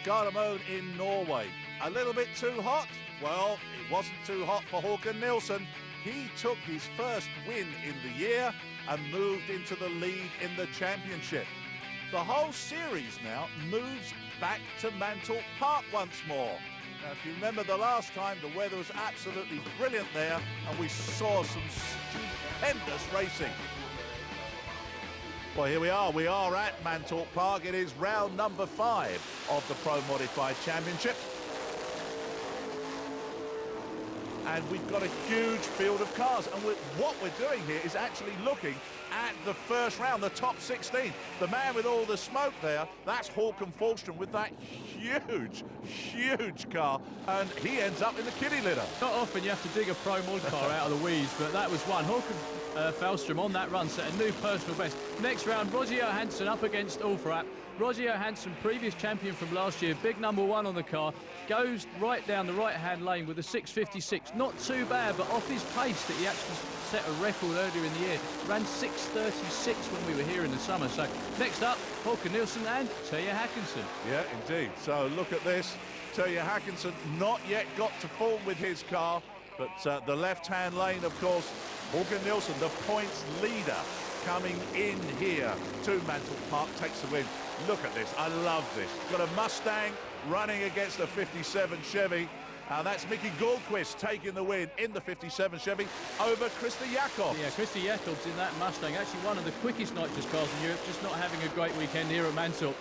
Gardermoen in Norway. A little bit too hot? Well, it wasn't too hot for Håkan Nilsson. He took his first win in the year and moved into the lead in the championship. The whole series now moves back to Mantorp Park once more. Now, if you remember the last time, the weather was absolutely brilliant there and we saw some stupendous racing. Well, here we are at Mantorp Park. It is round number 5 of the Pro Modified Championship. And we've got a huge field of cars. And what we're doing here is actually looking at the first round, the top 16. The man with all the smoke there, that's Håkan Fallström with that huge car. And he ends up in the kiddie litter. Not often you have to dig a Pro Mod car out of the weeds, but that was one. Håkan Fallström on that run set a new personal best. Next round, Roger Johansson up against Ulfrap. Roger Johansson, previous champion from last year, big number 1 on the car, goes right down the right-hand lane with a 6.56. Not too bad, but off his pace that he actually set a record earlier in the year. Ran 6.36 when we were here in the summer. So next up, Håkan Nilsson and Terje Håkansson. Yeah, indeed. So look at this. Terje Håkansson not yet got to form with his car, but the left-hand lane, of course, Håkan Nilsson, the points leader, coming in here to Mantorp Park, takes the win. Look at this, I love this. Got a Mustang running against a 57 Chevy. That's Mickey Goldquist taking the win in the 57 Chevy over Krista Jakobs. Yeah, Krista Jakobs in that Mustang, actually one of the quickest nitrous cars in Europe, just not having a great weekend here at Mantorp.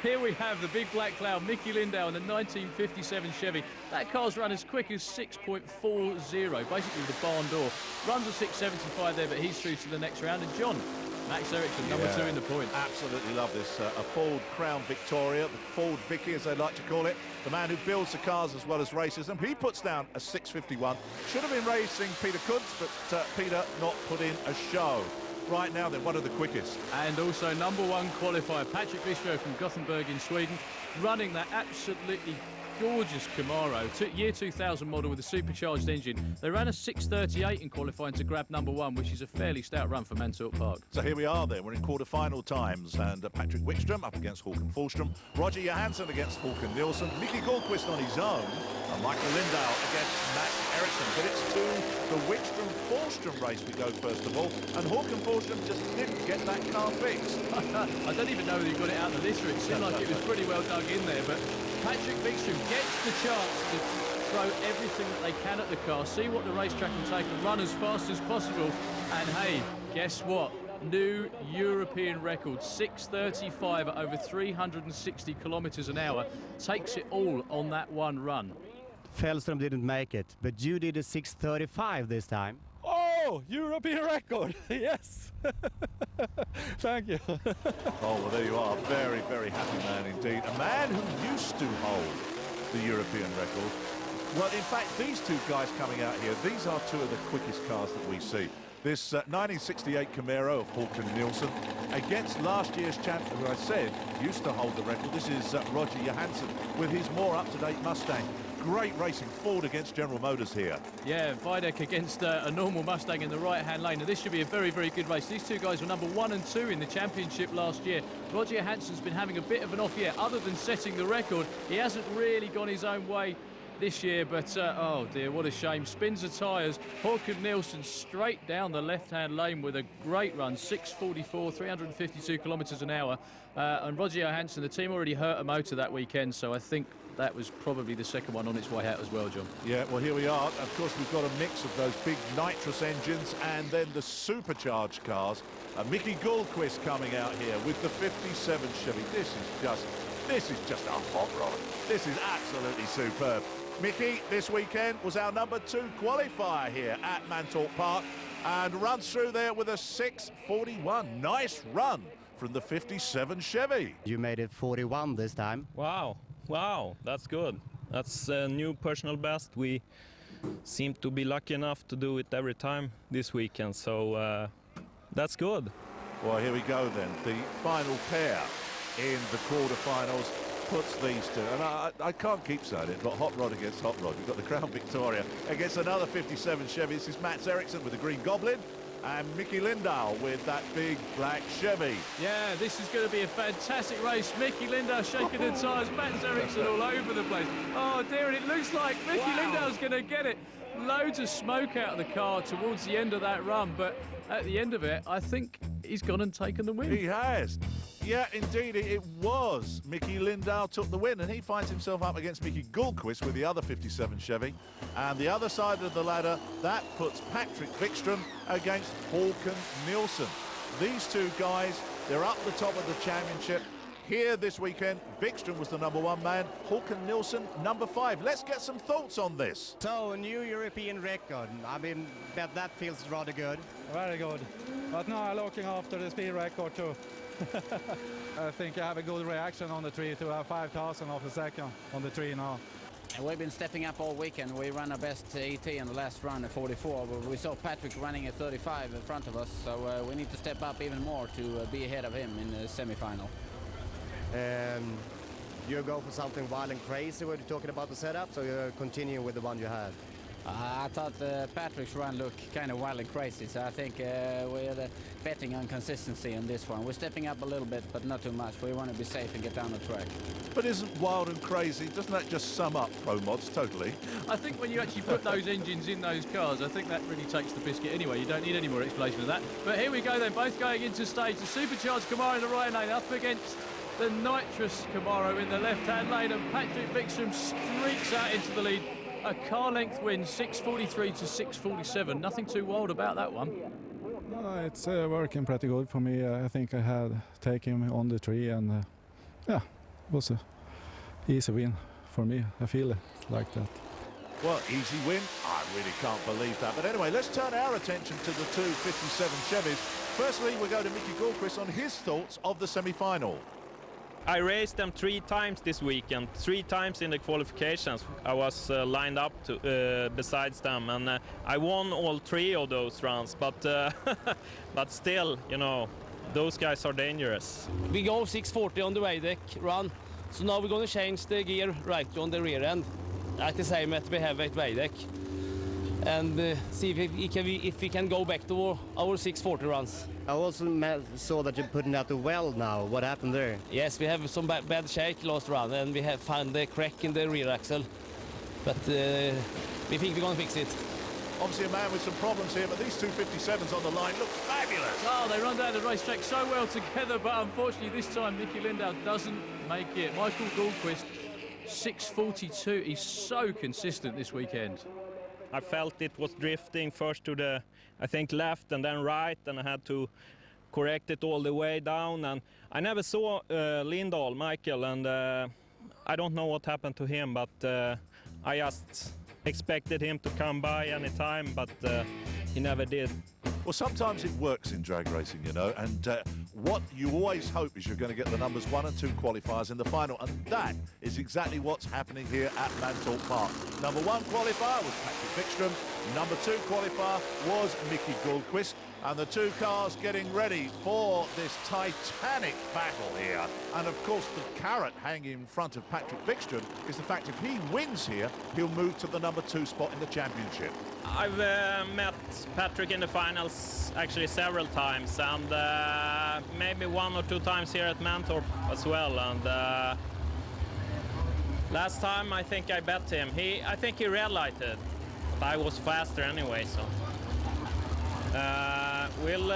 Here we have the big black cloud, Mickey Lindau in the 1957 Chevy. That car's run as quick as 6.40, basically the barn door. Runs a 6.75 there, but he's through to the next round. And John, Max Ericsson, number 2 in the point. Absolutely love this. A Ford Crown Victoria, the Ford Vicky as they like to call it. The man who builds the cars as well as races them. He puts down a 6.51. Should have been racing Peter Kuntz, but Peter not put in a show. Right now, they're one of the quickest. And also number 1 qualifier, Patrick Bistro from Gothenburg in Sweden, running that absolutely gorgeous Camaro, year 2000 model with a supercharged engine. They ran a 6.38 in qualifying to grab number 1, which is a fairly stout run for Mantorp Park. So here we are then, we're in quarter-final times, and Patrick Wickström up against Håkan Fallström, Roger Johansson against Håkan Nilsson, Mickey Goldquist on his own, and Michael Lindau against Max Ericsson. But it's to the Wickström-Fallström race we go first of all, and Håkan Fallström just didn't get that car fixed. I don't even know whether he got it out of the litter. It seemed like it was pretty well dug in there, but Patrick Wickström gets the chance to throw everything that they can at the car, see what the racetrack can take and run as fast as possible. And hey, guess what? New European record, 6.35 at over 360 kilometers an hour. Takes it all on that one run. Fallström didn't make it, but you did a 6.35 this time. Oh, European record, yes. Thank you. Oh, well, there you are. Very, very happy man indeed. A man who used to hold the European record. Well, in fact, these two guys coming out here, these are two of the quickest cars that we see. This 1968 Camaro of Håkan Nilsson against last year's champion, who I said used to hold the record. This is Roger Johansson with his more up-to-date Mustang. Great racing, Ford against General Motors here. Yeah, Videk against a normal Mustang in the right-hand lane. And this should be a very, very good race. These two guys were number 1 and 2 in the championship last year. Roger Johansson's been having a bit of an off year. Other than setting the record, he hasn't really gone his own way this year, but oh dear, what a shame. Spins the tyres. Håkan Nilsson straight down the left-hand lane with a great run, 6.44, 352 kilometres an hour. And Roger Johansson, the team already hurt a motor that weekend, so I think that was probably the second one on its way out as well, John. Yeah, well, here we are. Of course, we've got a mix of those big nitrous engines and then the supercharged cars. Mickey Goldquist coming out here with the 57 Chevy. This is just a hot rod. This is absolutely superb. Mickey, this weekend, was our number 2 qualifier here at Mantorp Park and runs through there with a 6.41. Nice run from the 57 Chevy. You made it 41 this time. Wow, that's good. That's a new personal best. We seem to be lucky enough to do it every time this weekend, so that's good. Well, here we go then. The final pair in the quarterfinals puts these two, and I can't keep saying it, but hot rod against hot rod. We've got the Crown Victoria against another 57 Chevy. This is Max Ericsson with the Green Goblin, and Mickey Lindahl with that big black Chevy. Yeah, this is going to be a fantastic race. Mickey Lindahl shaking the tyres, Mats Eriksson all over the place. Oh dear, and it looks like Mickey Lindahl's going to get it. Loads of smoke out of the car towards the end of that run, but at the end of it, I think he's gone and taken the win. He has. Yeah, indeed, it was. Mickey Lindahl took the win, and he finds himself up against Mickey Gulquist with the other 57 Chevy. And the other side of the ladder, that puts Patrick Wikström against Håkan Nilsson. These two guys, they're up the top of the championship. Here this weekend, Wikström was the #1 man, Håkan Nilsson #5. Let's get some thoughts on this. So, a new European record. I mean, that feels rather good. Very good. But now I'm looking after the speed record too. I think I have a good reaction on the tree to have 5,000 off the second on the tree now. And we've been stepping up all weekend. We ran our best ET in the last run at 44. We saw Patrick running at 35 in front of us, so we need to step up even more to be ahead of him in the semi-final. You go for something wild and crazy when you're talking about the setup, so you're continuing with the one you had? I thought Patrick's run looked kind of wild and crazy, so I think we're betting on consistency on this one. We're stepping up a little bit, but not too much. We want to be safe and get down the track. But isn't wild and crazy, doesn't that just sum up Pro Mods totally? I think when you actually put those engines in those cars, I think that really takes the biscuit anyway. You don't need any more explanation of that. But here we go then, both going into stage. The supercharged Camaro in the right lane up against the nitrous Camaro in the left-hand lane, and Patrick Wikström streaks out into the lead. A car length win, 6:43 to 6:47. Nothing too wild about that one. It's working pretty good for me. I think I had taken him on the tree, and yeah, it was an easy win for me. I feel it like that. Well, easy win? I really can't believe that. But anyway, let's turn our attention to the two 57 Chevys. Firstly, we'll go to Mickey Gulquist on his thoughts of the semi-final. I raced them 3 times this weekend, 3 times in the qualifications. I was lined up to, besides them, and I won all 3 of those runs. But but still, you know, those guys are dangerous. We go 640 on the Veideck run, so now we're going to change the gear right on the rear end at the same as we have at Veideck, and see if we can go back to our 640 runs. I also saw that you're putting out the well now. What happened there? Yes, we have some bad shake last run, and we have found the crack in the rear axle, but we think we're going to fix it. Obviously a man with some problems here, but these two 57s on the line look fabulous. Oh, they run down the racetrack so well together, but unfortunately this time Mickey Lindahl doesn't make it. Michael Gulquist, 6:42. He's so consistent this weekend. I felt it was drifting first to the, I think, left and then right, and I had to correct it all the way down. And I never saw Lindahl, Michael, and I don't know what happened to him, but I just expected him to come by any time, but he never did. Well, sometimes it works in drag racing, you know, and what you always hope is you're going to get the numbers 1 and 2 qualifiers in the final, and that is exactly what's happening here at Mantorp Park. #1 qualifier was Patrick Wikström, #2 qualifier was Mickey Gulquist, and the two cars getting ready for this titanic battle here. And of course, the carrot hanging in front of Patrick Wikström is the fact if he wins here, he'll move to the #2 spot in the championship. I've met Patrick in the finals actually several times, and maybe 1 or 2 times here at Mantorp as well. And last time I think I bet him. I think he red lighted, but I was faster anyway. So we'll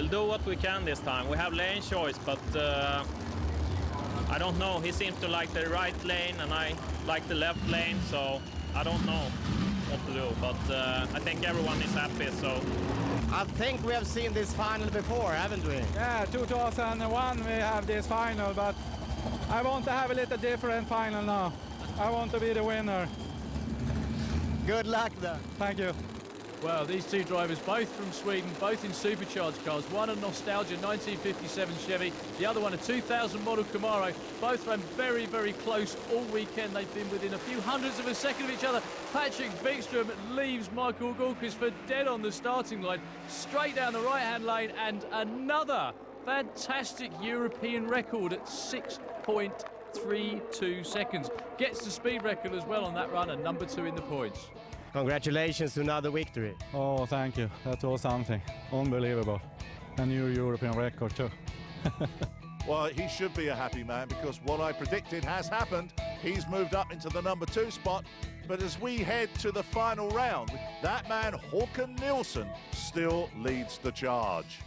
do what we can this time. We have lane choice, but I don't know. He seems to like the right lane, and I like the left lane. So I don't know what to do, but I think everyone is happy, so. I think we have seen this final before, haven't we? Yeah, 2001 we have this final, but I want to have a little different final now. I want to be the winner. Good luck then. Thank you. Well, these two drivers, both from Sweden, both in supercharged cars. One a nostalgia 1957 Chevy, the other one a 2000 model Camaro. Both ran very, very close all weekend. They've been within a few hundredths of a second of each other. Patrick Wikström leaves Michael Gulquist for dead on the starting line, straight down the right-hand lane, and another fantastic European record at 6.32 seconds. Gets the speed record as well on that run, and #2 in the points. Congratulations to another victory. Oh, thank you. That was something unbelievable. A new European record too. Well, he should be a happy man because what I predicted has happened. He's moved up into the number 2 spot. But as we head to the final round, that man, Håkan Nilsson, still leads the charge.